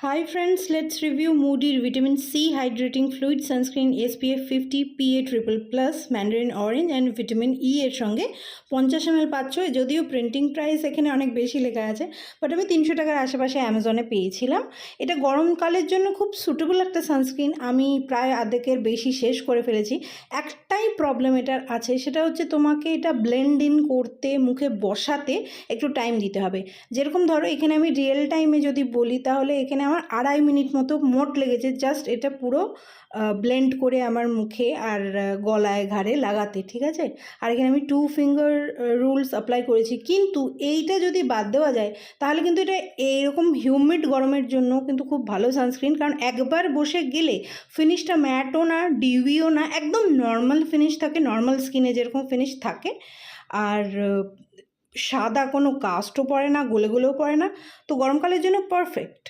Hi friends, let's review Moody Vitamin C Hydrating Fluid Sunscreen SPF 50 PA triple plus Mandarin Orange and Vitamin E এর সঙ্গে 50 ml পাচ্ছ। যদিও printing price এখানে অনেক বেশি লেখা আছে, বাট আমি 300 টাকার আশেপাশে অ্যামাজনে পেয়েছিলাম। এটা গরমকালের জন্য খুব সুটেবল একটা সানস্ক্রিন। আমি প্রায় আধেকের বেশি শেষ করে ফেলেছি। একটাই প্রবলেম এটার আছে, সেটা হচ্ছে তোমাকে এটা ব্লেন্ড ইন করতে, মুখে বসাতে একটু টাইম দিতে হবে। যেরকম ধরো এখানে আমি রিয়েল টাইমে যদি বলি, তাহলে এখানে আমার 2.5 মিনিট মতো মোট লেগেছে জাস্ট এটা পুরো ব্লেন্ড করে আমার মুখে আর গলায় ঘাড়ে লাগাতে, ঠিক আছে। আর এখানে আমি 2 ফিঙ্গার রুলস অ্যাপ্লাই করেছি। কিন্তু এইটা যদি বাদ দেওয়া যায় তাহলে কিন্তু এটা এইরকম হিউমিড গরমের জন্য কিন্তু খুব ভালো সানস্ক্রিন, কারণ একবার বসে গেলে ফিনিশটা ম্যাটও না, ডিউইও না, একদম নর্মাল ফিনিশ থাকে, নর্মাল স্কিনে যেরকম ফিনিশ থাকে। আর সাদা কোনো কাস্টও পড়ে না, গলে গলেও পড়ে না, তো গরমকালের জন্য পারফেক্ট।